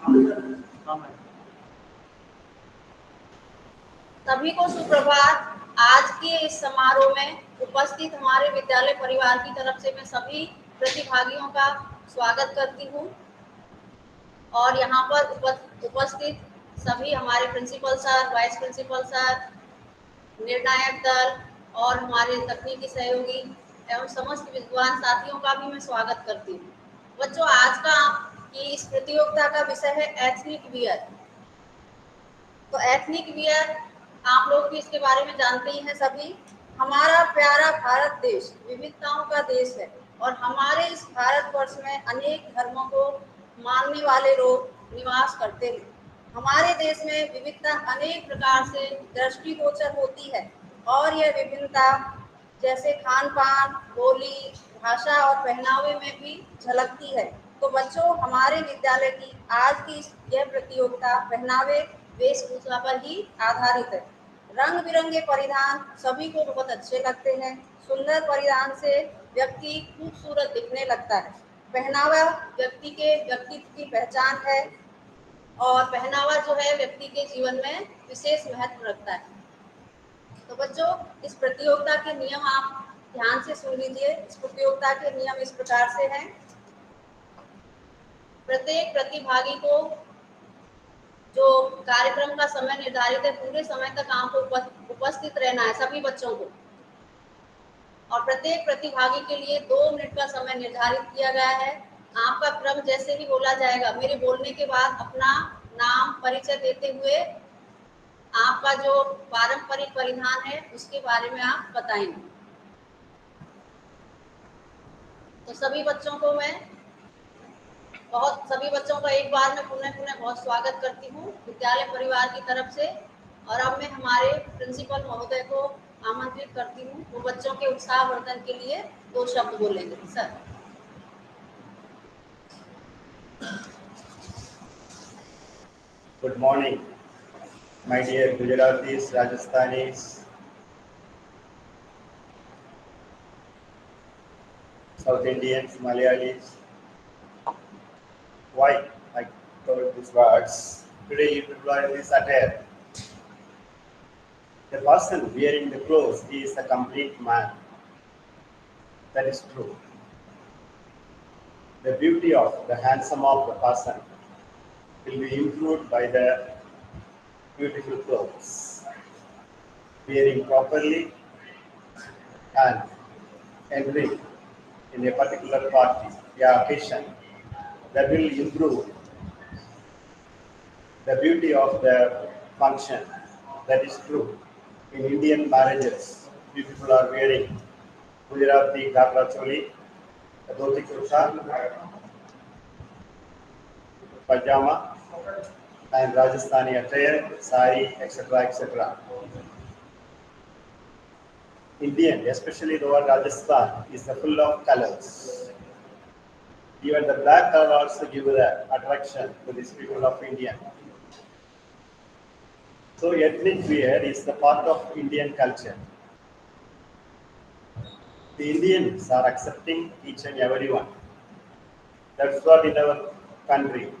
सभी को सुप्रभात। आज के इस समारोह में उपस्थित हमारे विद्यालय परिवार की तरफ से मैं सभी प्रतिभागियों का स्वागत करती हूँ और यहाँ पर उपस्थित सभी हमारे principal sir, vice principal sir, निर्णायक दल और हमारे तकनीकी सहयोगी एवं समस्त विद्वान साथियों का भी मैं स्वागत करती हूँ। बच्चों, आज का की इस प्रतियोगिता का विषय है एथनिक वियर। तो एथनिक वियर आप लोग भी इसके बारे में जानते ही हैं सभी। हमारा प्यारा भारत देश विविधताओं का देश है और हमारे इस भारतवर्ष में अनेक धर्मों को मानने वाले लोग निवास करते हैं। हमारे देश में विविधता अनेक प्रकार से दृष्टिगोचर होती है और यह विभिन्नता जैसे खान पान, बोली, भाषा और पहनावे में भी झलकती है। तो बच्चों, हमारे विद्यालय की आज की यह प्रतियोगिता पहनावे वेशभूषा पर ही आधारित है। रंग बिरंगे परिधान सभी को बहुत अच्छे लगते हैं। सुंदर परिधान से व्यक्ति खूबसूरत दिखने लगता है। पहनावा व्यक्ति के व्यक्तित्व की पहचान है और पहनावा जो है व्यक्ति के जीवन में विशेष महत्व रखता है। तो बच्चों, इस प्रतियोगिता के नियम आप ध्यान से सुन लीजिए। इस प्रतियोगिता के नियम इस प्रकार से हैं। प्रत्येक प्रतिभागी को जो कार्यक्रम का समय निर्धारित है, पूरे समय तक आपको उपस्थित रहना है सभी बच्चों को। और प्रत्येक प्रतिभागी के लिए 2 मिनट का समय निर्धारित किया गया है। आपका क्रम जैसे ही बोला जाएगा, मेरे बोलने के बाद अपना नाम, परिचय देते हुए आपका जो पारंपरिक परिधान है उसके बारे में आप बताएंगे। तो सभी बच्चों का एक बार में पुनः बहुत स्वागत करती हूँ विद्यालय परिवार की तरफ से। और अब मैं हमारे प्रिंसिपल महोदय को आमंत्रित करती हूँ, वो बच्चों के उत्साहवर्धन के लिए 2 शब्द बोलेंगे। Sir. Good morning, my dear Gujaratis, Rajasthanis, South Indians, Malayalis. Why I told these words? Today you people are in this attire. The person wearing the clothes is a complete man. That is true. The beauty of the handsome of the person will be improved by the beautiful clothes. Wearing properly and entering in a particular party, occasion, that will improve the beauty of the function. That is true. In Indian marriages, people are wearing Gujarati Gabra choli, dhoti kurta, pajama, and Rajasthani attire, sari, etc., etc. Indian, especially the word Rajasthan, is full of colors. Even the black color also give the attraction to these people of India. So ethnic wear is the part of Indian culture. The Indians are accepting each and everyone. That's what in our country.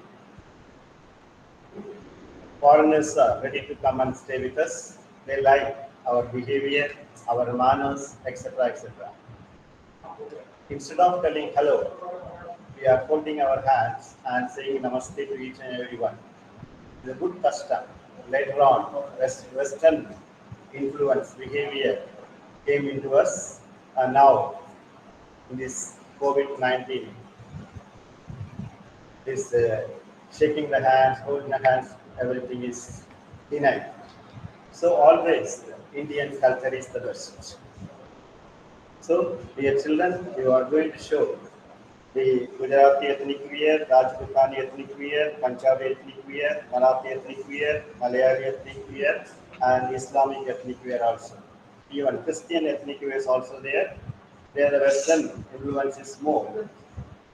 Foreigners are ready to come and stay with us. They like our behavior, our manners, etc., etc. Instead of telling hello, we are folding our hands and saying namaste to each and everyone. It's a good custom. Later on, Western influence behavior came into us, and now in this COVID-19, this shaking the hands, holding the hands, everything is denied. So always Indian culture is the best. So dear children, you are going to show the Gujarati ethnic wear, Rajputani ethnic wear, Punjabi ethnic wear, Marathi ethnic wear, Malayali ethnic wear, and Islamic ethnic wear also. Even Christian ethnic wear is also there. There the Western influence is more.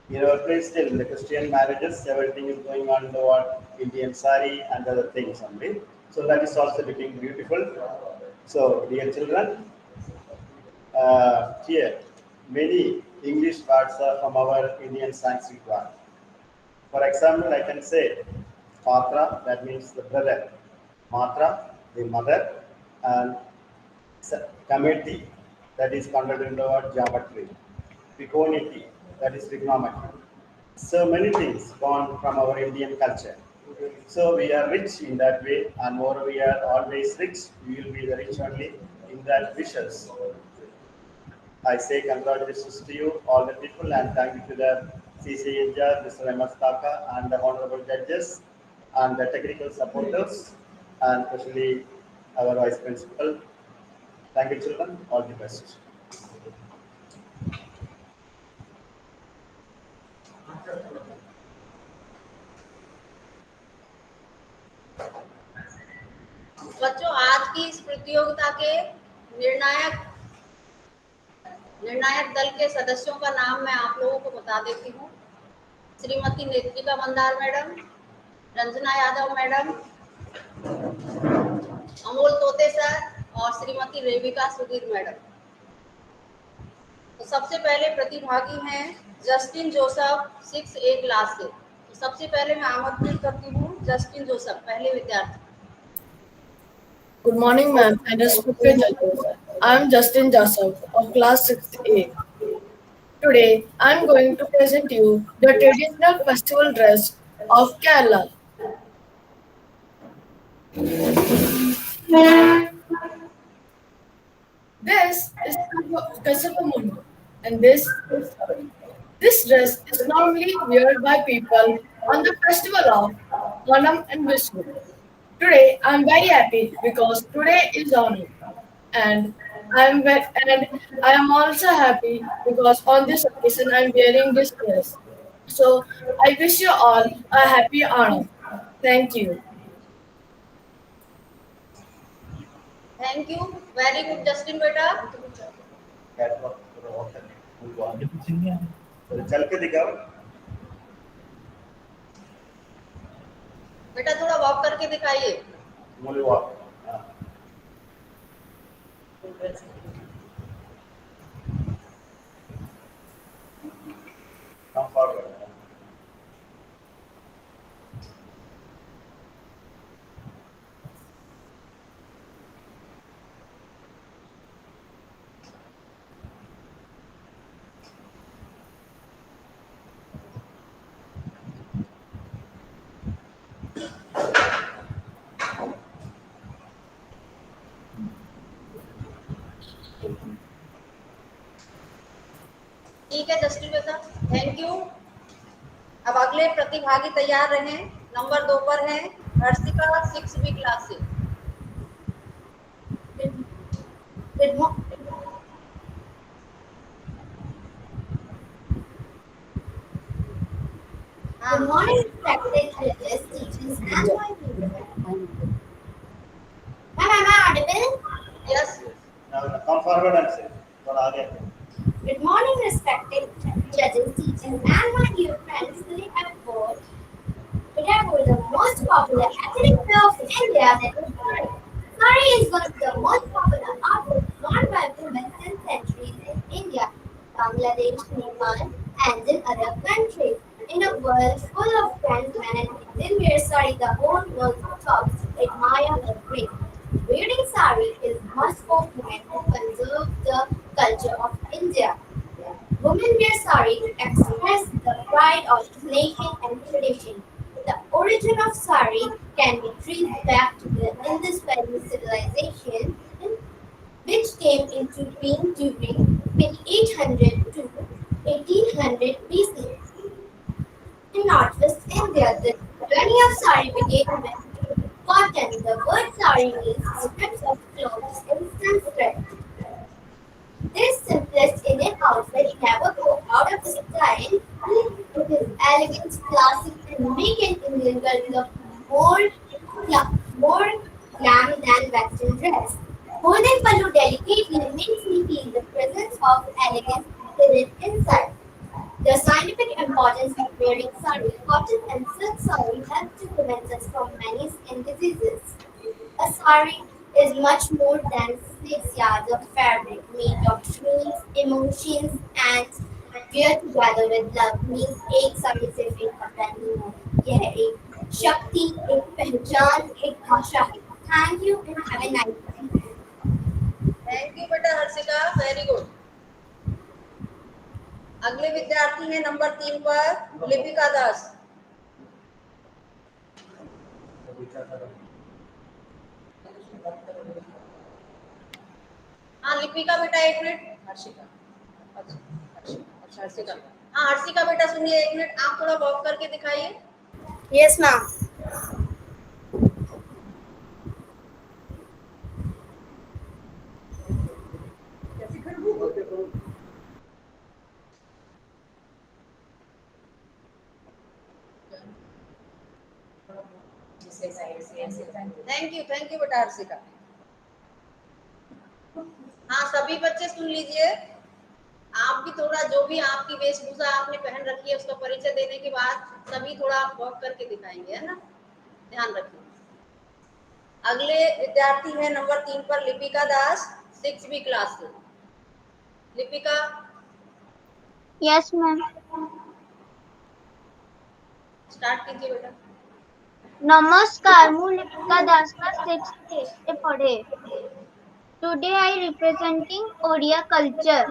In our place still in the Christian marriages, everything is going on in the what Indian sari and other things only. So that is also looking beautiful. So dear children, here many English words are from our Indian Sanskrit word. For example, I can say Patra, that means the brother. Matra, the mother. And Kameti, that is converted into our geometry. Piconity, that is trigonometry. So many things gone from our Indian culture. So we are rich in that way, and more we are always rich. We will be the rich only in that wishes. I say congratulations to you, all the people, and thank you to the CC in charge, Mr. MS Taka, and the honorable judges, and the technical supporters, and especially our vice principal. Thank you, children. All the best. बच्चों, आज की इस प्रतियोगिता के निर्णायक निर्णायक दल के सदस्यों का नाम मैं आप लोगों को बता देती हूँ। श्रीमती नेत्रिका मंदार मैडम, रंजना यादव मैडम, अमोल तोते सर और श्रीमती रेविका सुधीर मैडम। तो सबसे पहले प्रतिभागी हैं जस्टिन जोसफ 6A क्लास से। तो सबसे पहले मैं आमंत्रित करती हूँ जस्टिन जोसफ, पहले विद्यार्थी। Good morning, ma'am, and respected judges. I am Justin Joseph of class 6A. Today, I am going to present you the traditional festival dress of Kerala. This is Kasapamunu, and this dress is normally worn by people on the festival of Onam and Vishnu. Today, I am very happy because today is Onam, and I am also happy because on this occasion I am wearing this dress. So I wish you all a happy Onam. Thank you. Thank you, very good Justin बेटा। Catwalk, थोड़ा walk करके, move on. थोड़ा चल के दिखाओ। बेटा थोड़ा walk करके दिखाइए। Move walk. हाँ. Come forward. ठीक है जस्टिन बेटा, थैंक यू। अब अगले प्रतिभागी तैयार रहें। नंबर 2 पर है हर्षिका 6B क्लास से। Good morning, respected judges, teachers, and my viewers. Ma'am, am I audible? Yes, Now come forward and say. थोड़ा आगे. Good morning, respected judges, teachers, and my dear friends. Today I brought the most popular ethnic wear of India, that is sari. Sari is one of the most popular outfits worn by women since centuries in India, Bangladesh, Nepal, and in other countries. In a world full of trends, men and women wear sari, the whole world talks, admire her grace. Wearing sari is must for women to conserve the culture of India. Women wear sari to express the pride of the nation and tradition. The origin of sari can be traced back to the Indus Valley civilization, which came into being during 800 to 1800 BC. In northwest India, the journey of sari began with cotton. The word sari means strips of clothes in Sanskrit. This simplest Indian outfit never go out of style. It is elegant, classic, and make an Indian girl look more glam than Western dress. Holding pallu delicately makes me feel the presence of elegance hidden inside. The scientific importance of wearing sari, cotton and silk sari help to prevent us from many skin diseases. A sari is much more than 6 yards of fabric made of dreams, emotions, and wear together with love means एक साड़ी से फिर कपड़ा नहीं है, यह एक शक्ति एक पहचान, एक भाषा है। Thank you and have a nice day. Thank you बेटा हर्षिका, वेरी गुड। अगले विद्यार्थी हैं नंबर 3 पर लिपिका दास। हाँ लिपिका बेटा, एक मिनट। हर्षिका, अच्छा हर्षिका। हाँ हर्षिका बेटा सुनिए, एक मिनट आप थोड़ा वॉक करके दिखाइए। Yes ma'am. थैंक यू बेटा हर्षिका। हाँ सभी बच्चे सुन लीजिए, आप भी थोड़ा जो भी आपकी वेशभूषा आपने पहन रखी है उसका परिचय देने के बाद सभी थोड़ा वॉक करके दिखाएंगे, है ना, ध्यान रखिए। अगले विद्यार्थी है नंबर 3 पर लिपिका दास, 6वीं क्लास से। Lipika yes ma'am. स्टार्ट कीजिए बेटा। नमस्कार, मैं लिपिका दास का 6th से पढ़े। Today I representing Odia culture.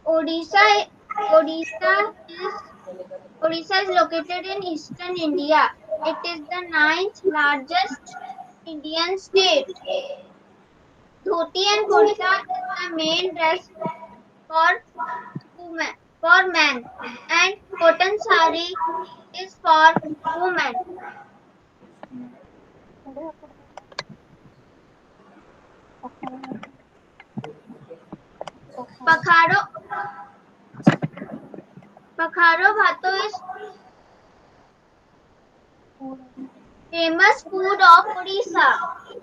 Odisha, Odisha Odisha is located in eastern India. It is the 9th largest Indian state. Dhoti and kurta is the main dress for women, for men, and cotton sari is for women. Pakharo Bhato is famous food of Odisha.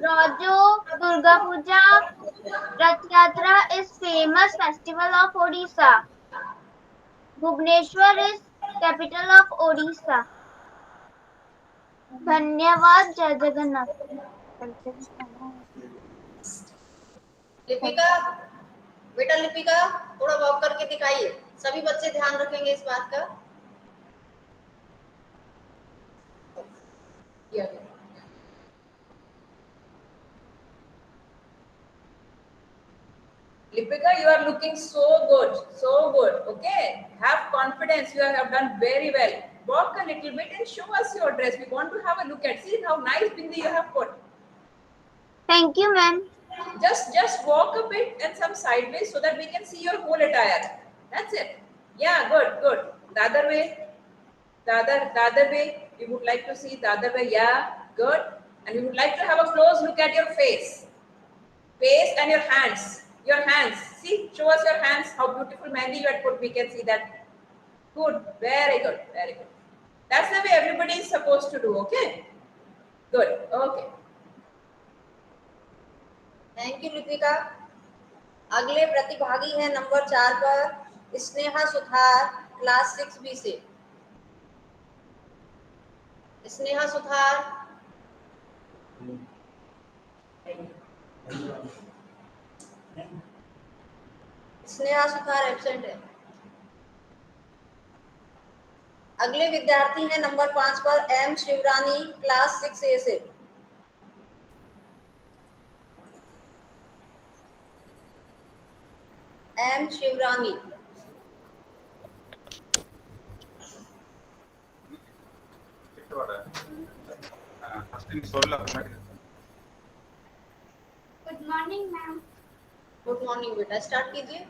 Rajo Durga Puja Rath Yatra is famous festival of Odisha. Bhubaneswar is capital of Odisha. धन्यवाद। जय जगन्नाथ। लिपिका बेटा, लिपिका थोड़ा walk करके दिखाइए, सभी बच्चे ध्यान रखेंगे इस बात का। Lipika, you are looking so good, so good. Okay, have confidence. You have done very well. Walk a little bit and show us your dress. We want to have a look at. See how nice bindi you have put. Thank you, ma'am. Just walk a bit and some sideways so that we can see your whole attire. That's it. Yeah, good. The other way. The other way. We would like to see the other way. Yeah, good. And we would like to have a close look at your face. Face and your hands. Your hands. See, show us your hands. How beautiful mehndi you had put. We can see that. Good. Very good. Very good. That's the way everybody is supposed to do. Okay. Good. Okay. Thank you Lipika. अगले प्रतिभागी हैं number 4 पर Sneha Suthar, class 6B से। Sneha Suthar. Sneha Suthar absent है। अगले विद्यार्थी हैं number 5 पर एम शिवरानी, क्लास 6A से। M Shivrani. Good morning, ma'am. Good morning बेटा, स्टार्ट कीजिए।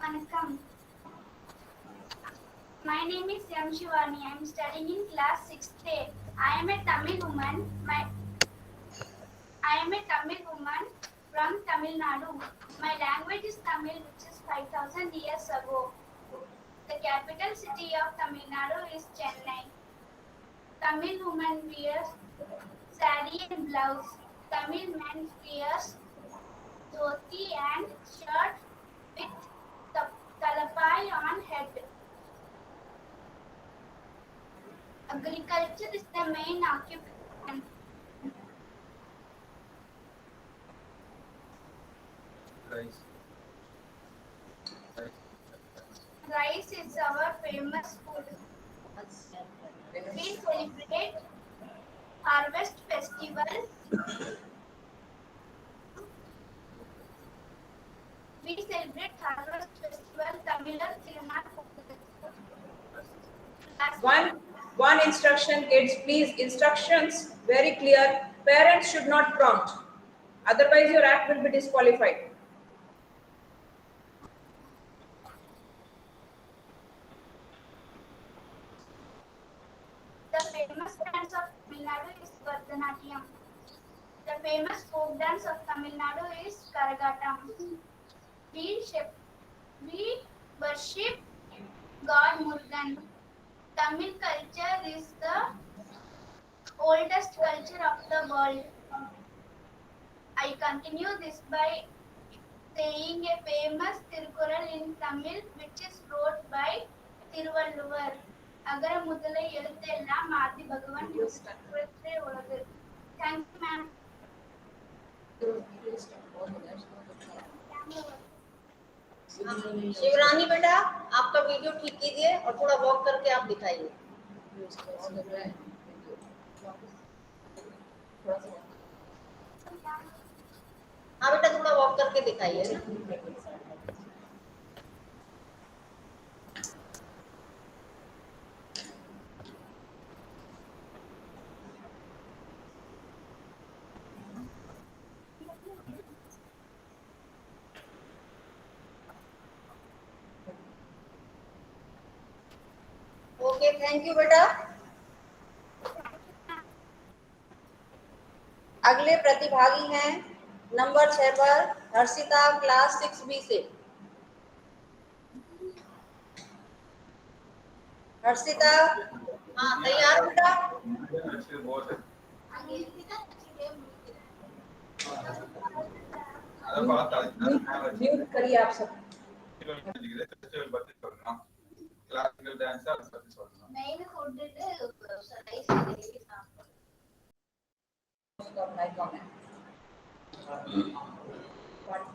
Vanakkam. My name is M. Shivani. I am studying in class 6th A. I am a Tamil woman. I am a Tamil woman from Tamil Nadu. My language is Tamil, which is 5,000 years ago. The capital city of Tamil Nadu is Chennai. Tamil woman wears sari and blouse. Tamil man wears dhoti and shirt with talapai on head. Agriculture is the main occupation. Rice is our famous food. We celebrate Harvest Festival. We celebrate Harvest Festival, Tamilar Tirunal. One instruction, kids, please. Instructions very clear. Parents should not prompt. Otherwise, your act will be disqualified. The famous dance of Tamil Nadu is Bharatanatyam. The famous folk dance of Tamil Nadu is Karagatam. We worship God Murugan. Tamil culture is the oldest culture of the world. I continue this by saying a famous Tirukural in Tamil which is wrote by Tiruvalluvar. அகர முதல எழுத்தெல்லாம் ஆதி பகவான் புறத்தே உலகு. Thank you, ma'am. Shivrani बेटा, आपका video ठीक कीजिए और थोड़ा वॉक करके आप दिखाइए। हाँ बेटा, थोड़ा वॉक करके दिखाइए ना। ओके, थैंक यू बेटा। अगले प्रतिभागी हैं नंबर 6 पर हर्षिता, क्लास 6B से। हर्षिता, हाँ तैयार बेटा? म्यूट करिए आप सब। क्लासिकल डांसर Main food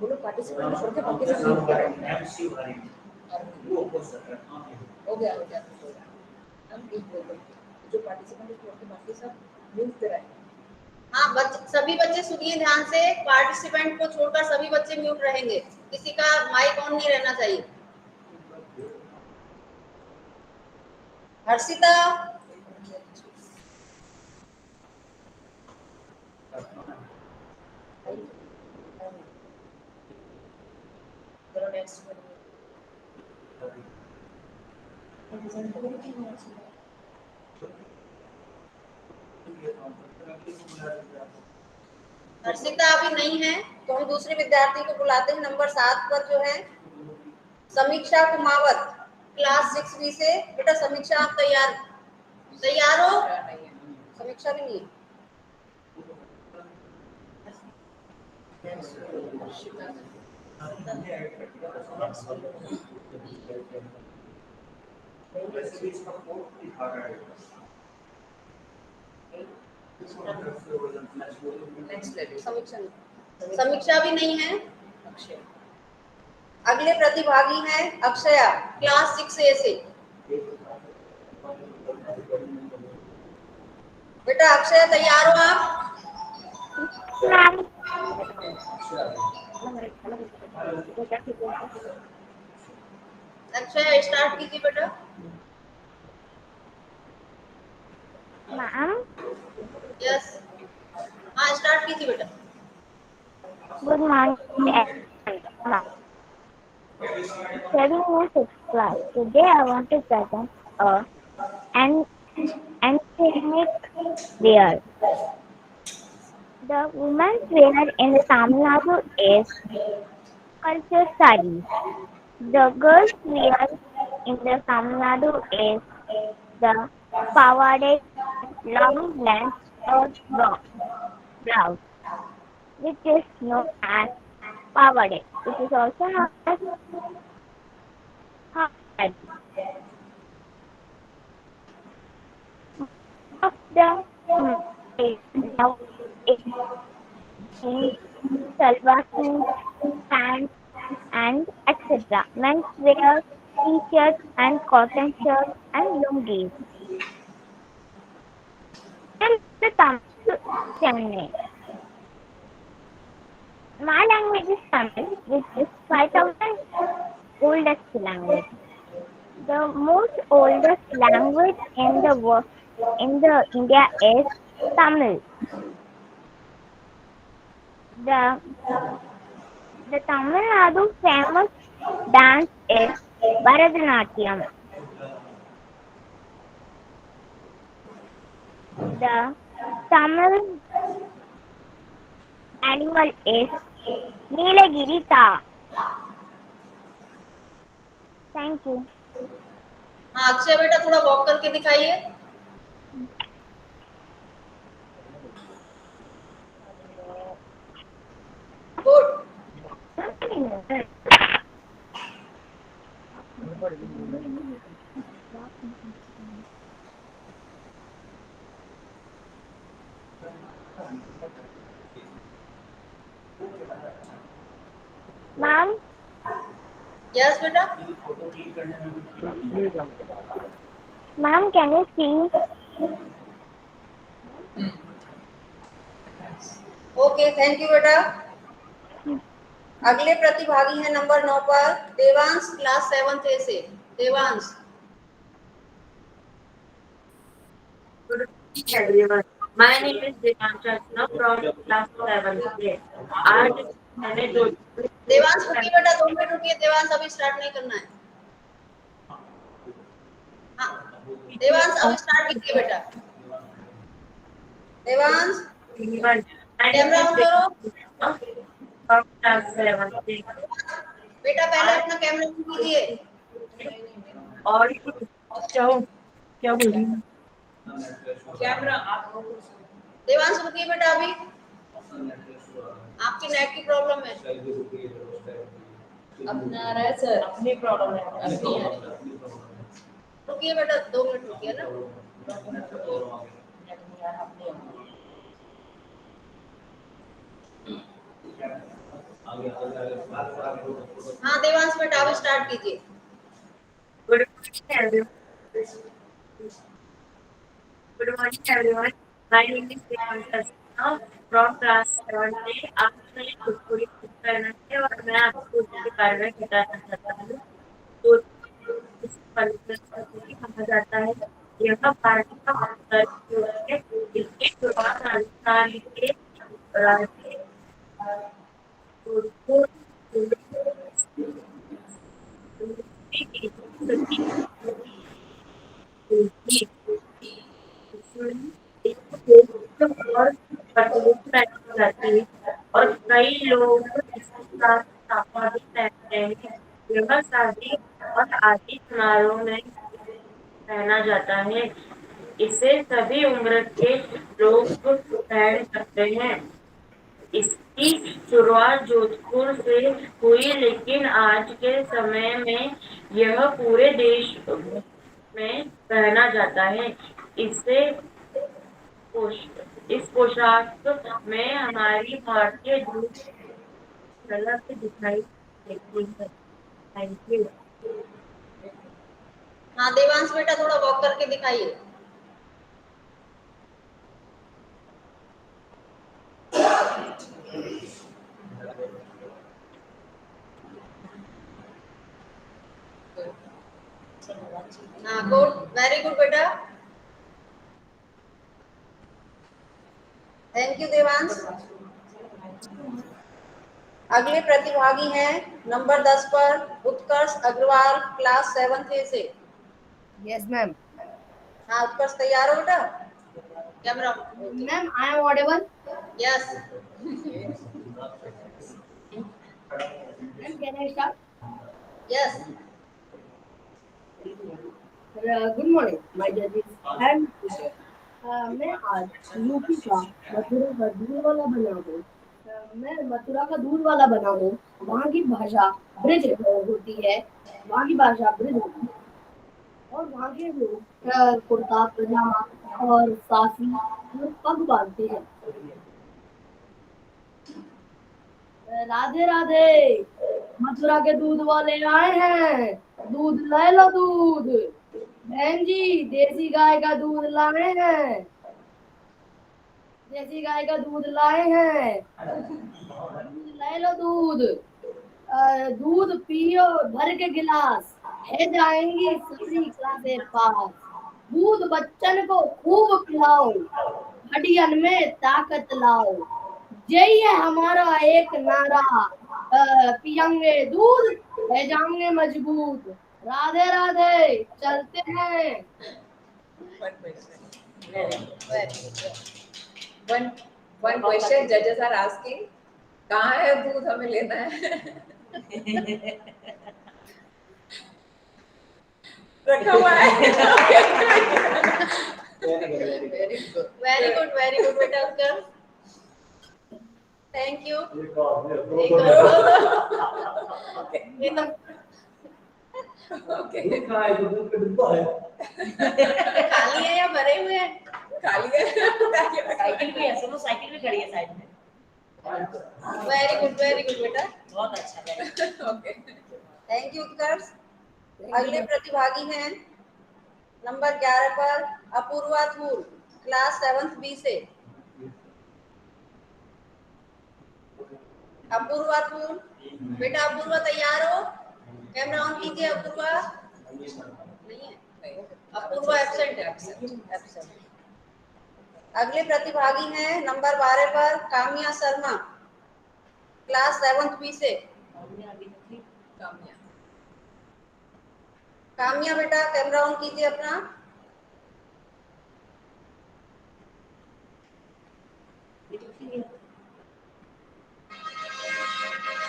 बोलो पार्टिसिपेंट छोड़ के बाकी सब म्यूट करें। हो गया हम एक बोल दो, जो पार्टिसिपेंट छोड़ के बाकी सब म्यूट पे रहे। हाँ सभी बच्चे सुनिए ध्यान से, पार्टिसिपेंट को छोड़कर सभी बच्चे म्यूट रहेंगे, किसी का माइक ऑन नहीं रहना चाहिए। हर्षिता, चलो नेक्स्ट हर्षिता अभी नहीं है तो हम दूसरे विद्यार्थी को बुलाते हैं। नंबर 7 पर जो है समीक्षा कुमावत, क्लास 6B से। बेटा समीक्षा, आप तैयार हो? समीक्षा भी नहीं है। समीक्षा भी नहीं है। अगले प्रतिभागी हैं अक्षया, क्लास 6A से। बेटा अक्षय, तैयार हो आप? अक्षय स्टार्ट कीजिए बेटा। मैम, यस, हाँ स्टार्ट कीजिए बेटा। good morning. Studying in sixth class. Today I want to present an ethnic wear. The women's wear in Tamil Nadu is culture sarees. The girls' wear in the Tamil Nadu is the pavade, long length or blouse, which is known as pavade. It is also known as hard. Of the now in salwar suits, pants, and etc. Men's wear t-shirts and cotton shirts and lungis. capital the Tamil Chennai. My language is Tamil, which is 5,000 oldest language. The most oldest language in the world in the India is Tamil. The Tamil Nadu famous dance is Bharatanatyam. The Tamil animal is Nilagiri. Thank you. हाँ अक्षय बेटा थोड़ा walk करके दिखाइए। Good. Ma'am, yes बेटा। ma'am, can you see? Okay thank you बेटा। अगले प्रतिभागी हैं नंबर 9 पर देवांश क्लास 7th A से। Devansh. Good evening, everyone. My name is Devansh Rachna from class 7A. आज मैंने जो देवांश रुकिए बेटा 2 मिनट रुकिए। देवांश अभी स्टार्ट नहीं करना है। हाँ देवांश अभी स्टार्ट कीजिए बेटा। देवांश कैमरा ऑन करो। from class 7A. बेटा पहले अपना कैमरा ऑन कीजिए। और क्या बोल रही हूँ? कैमरा देवांश रुकिए बेटा अभी। आपकी नेट की प्रॉब्लम है। अपना आ रहा है सर, अपनी प्रॉब्लम है, अपनी आ रही है। रुकिए बेटा 2 मिनट रुकिए ना। हाँ देवांश बेटा अभी स्टार्ट कीजिए। Good morning, everyone. Good morning, everyone. My name is Devansh Rachna from class 7A. आज मैं भोजपुरी करना है और मैं आपको उसके बारे में बताना चाहता हूँ। तो इस परिवर्तन कहा जाता है यह भारत का उत्तर है। इसकी शुरुआत राजस्थान के राज्य जोधपुर और कई लोग इसके साथ साफा भी पहनते हैं। यह शादी और आदि समारोह में पहना जाता है। इसे सभी उम्र के लोग पहन सकते हैं। इसकी शुरुआत जोधपुर से हुई, लेकिन आज के समय में यह पूरे देश में पहना जाता है। इस पोशाक में हमारी भारतीय झलक दिखाई देती है। Thank you. हाँ देवांश बेटा थोड़ा वॉक करके दिखाइए। हाँ गुड, वेरी गुड बेटा। Thank you Devansh. अगले प्रतिभागी हैं नंबर 10 पर उत्कर्ष अग्रवाल क्लास 7th A से। Yes, ma'am. हाँ उत्कर्ष तैयार हो बेटा? Camera. Ma'am, I am audible. Yes. Ma'am, can I start? Yes. Good morning, my judges and teacher. मैं आज यूपी का मथुरा का दूध वाला बना हूँ। मैं मथुरा का दूध वाला बना हूँ। वहाँ की भाषा ब्रिज होती है। वहाँ की भाषा ब्रिज होती है और वहाँ के लोग कुर्ता पजामा और साफी और पग बांधते हैं। राधे राधे, मथुरा के दूध वाले आए हैं। दूध ले लो दूध। बहन जी देसी गाय का दूध लाए हैं। देसी गाय का दूध लाए हैं, दूध ले लो दूध। दूध पियो भर के गिलास, है जाएंगी सारी क्लासें पास। दूध बच्चन को खूब पिलाओ, हड्डियन में ताकत लाओ। यही है हमारा एक नारा, पियेंगे दूध है जाएंगे मजबूत। राधे राधे, चलते हैं। One question. One question judges are asking, कहाँ है दूध, हमें लेना है। रखा हुआ है। Very good बेटा उत्कर। Thank you। ये तो Okay. खाली है या भरे हुए हैं? खाली है। साइकिल भी है, सुनो साइकिल भी खड़ी है साइड में। वेरी गुड बेटा। बहुत अच्छा very good। Okay. Thank you Utkarsh. अगले प्रतिभागी हैं नंबर 11 पर अपूर्वा थूल, क्लास 7th बी से। अपूर्वा थूल, बेटा अपूर्वा तैयार हो? कैमरा ऑन कीजिए अपूर्वा। नहीं है, अपूर्वा एब्सेंट है। अगले प्रतिभागी हैं नंबर 12 पर Kamya Sharma, class 7th B से। काम्या बेटा कैमरा ऑन कीजिए अपना।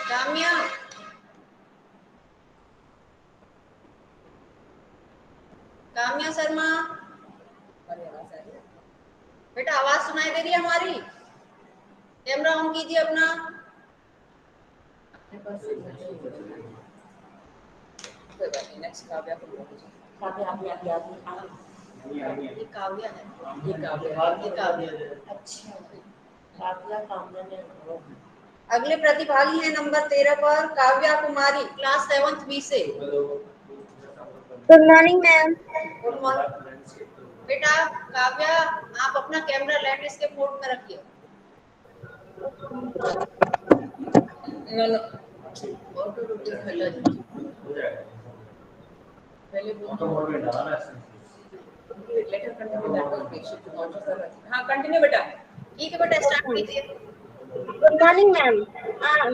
काम्या, काम्या शर्मा बेटा, आवाज सुनाई दे रही है हमारी? कैमरा ऑन कीजिए अपना। नेक्स्ट काव्या को ये काव्या है। अच्छा काव्या ने। अगले प्रतिभागी हैं नंबर 13 पर काव्या कुमारी, क्लास 7th बी से। Good morning ma'am. Good morning बेटा। काव्या, आप अपना कैमरा लैंडस्केप मोड में रखिए। नो हाँ कंटिन्यू बेटा। ठीक है बेटा, स्टार्ट कीजिए। Good morning ma'am.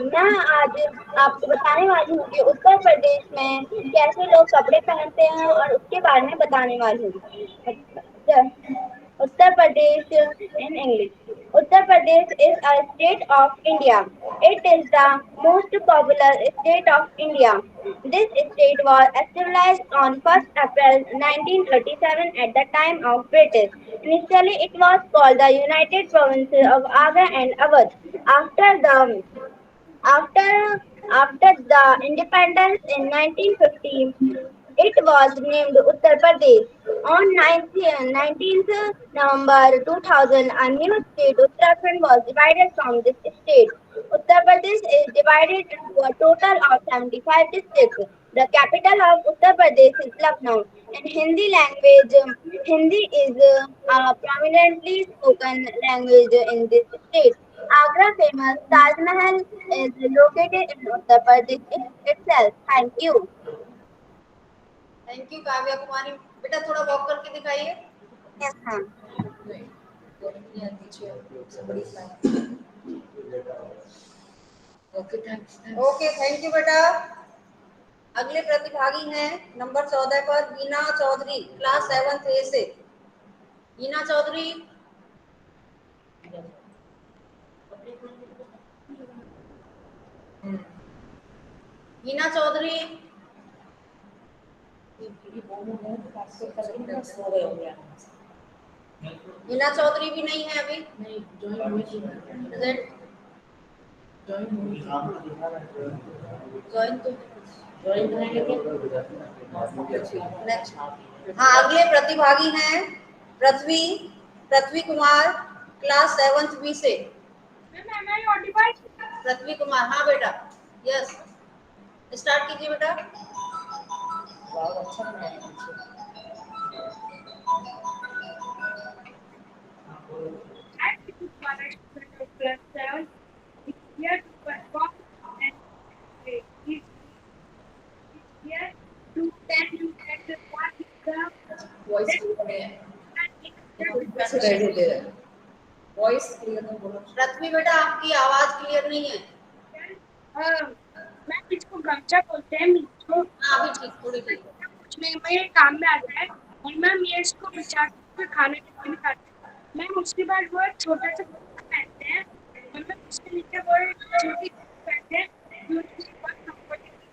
मैं आज आपको बताने वाली हूँ कि उत्तर प्रदेश में कैसे लोग कपड़े पहनते हैं और उसके बारे में बताने वाली हूँ। Uttar Pradesh in English. Uttar Pradesh is a state of India. It is the most popular state of India. This state was established on 1st April 1937 at the time of British. Initially, it was called the United Provinces of Agra and Awadh. After the independence in 1950, it was named Uttar Pradesh. On 19th November 2000, a new state, Uttarakhand, was divided from this state. Uttar Pradesh is divided into a total of 75 districts. The capital of Uttar Pradesh is Lucknow. In Hindi language, Hindi is a prominently spoken language in this state. Agra famous Taj Mahal is located in Uttar Pradesh itself. Thank you. Thank you Kavya Kumari. बेटा थोड़ा walk करके दिखाइए। Yes, ma'am. Okay thank you बेटा। अगले प्रतिभागी हैं number 14 पर हीना Chaudhary, class 7th ए से। हीना चौधरी, हीना चौधरी, हीना चौधरी भी नहीं है अभी। ज्वाइन तो नेक्स्ट। हाँ अगले प्रतिभागी हैं पृथ्वी कुमार, क्लास 7th बी से। पृथ्वी कुमार, हाँ बेटा, यस स्टार्ट कीजिए बेटा। वॉइस क्लियर नहीं है, कैसे रेडी दे रहे हैं, वॉइस क्लियर नहीं बोलो। पृथ्वी बेटा आपकी आवाज क्लियर नहीं है। मैं इसको गमछा बोलते हैं, इसको हाँ अभी ठीक, थोड़ी ठीक। कुछ नहीं, मेरे काम में आता है। और मैम ये इसको बिछा के खाने के लिए खाते हैं। मैम उसके बाद वो एक छोटा सा पहनते हैं और मैम उसके नीचे वो एक छोटी पहनते हैं जो कि बहुत कंफर्टेबल।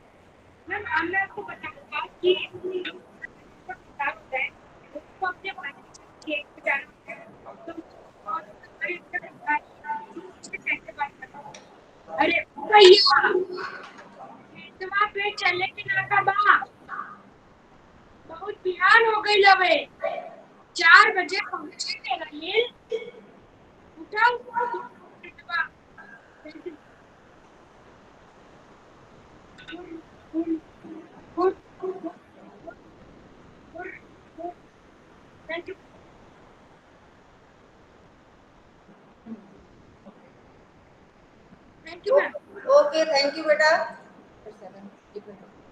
मैम अब मैं आपको बताऊंगा कि किताब होता है उसको अपने बच्चे से केक पे जाना होता है तो बहुत कैसे बात करना। अरे भैया तुम्हारा पेट चलने के ना का बा बहुत बिहान हो गई लवे 4 बजे पहुंचे तेरा नील उठाओ thank you. Thank you ma'am. Okay thank you बेटा। फिर 7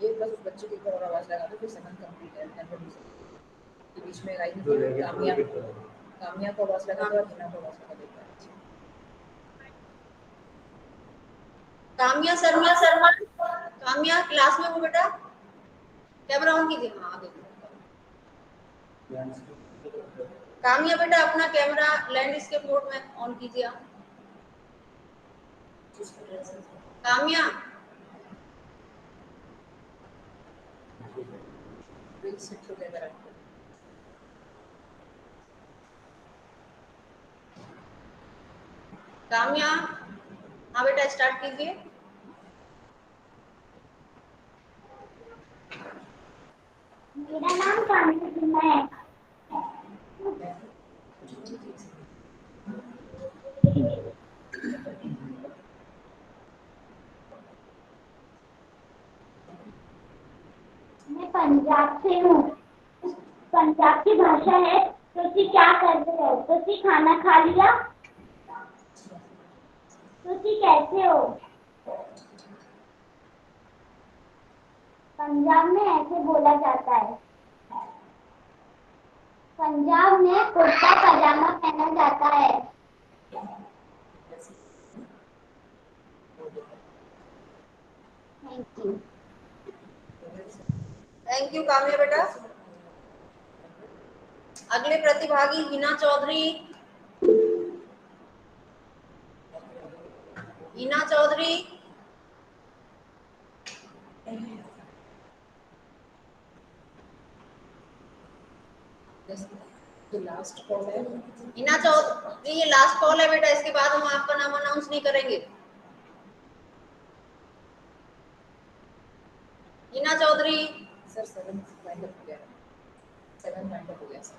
एक बस उस बच्चे के ऊपर और आवाज लगा दो, फिर 7 कंप्लीट है। के बीच में आई कामिया को आवाज लगा दो और हिना को आवाज लगा दो। काम्या शर्मा, काम्या क्लास में हो बेटा, कैमरा ऑन कीजिए। हाँ आ गई काम्या बेटा, अपना कैमरा लैंडस्केप मोड में ऑन कीजिए आप। Kamya We'll sit together and Kamya, हाँ बेटा स्टार्ट कीजिए। मेरा नाम काम्या सिन्हा है। मैं पंजाब से हूँ। पंजाब की भाषा है तुसी क्या कर रहे हो? तुसी खाना खा लिया? तुसी कैसे हो? पंजाब में ऐसे बोला जाता है। पंजाब में कुर्ता पजामा पहना जाता है। Thank you. Thank you Kamya बेटा। अगले प्रतिभागी हिना चौधरी। हिना चौधरी तो लास्ट कॉल है। हिना चौधरी ये लास्ट कॉल है बेटा, इसके बाद हम आपका नाम अनाउंस नहीं करेंगे। Hina Chaudhary sir 7 wind up हो गया, 7 वाइंड अप हो गया सर।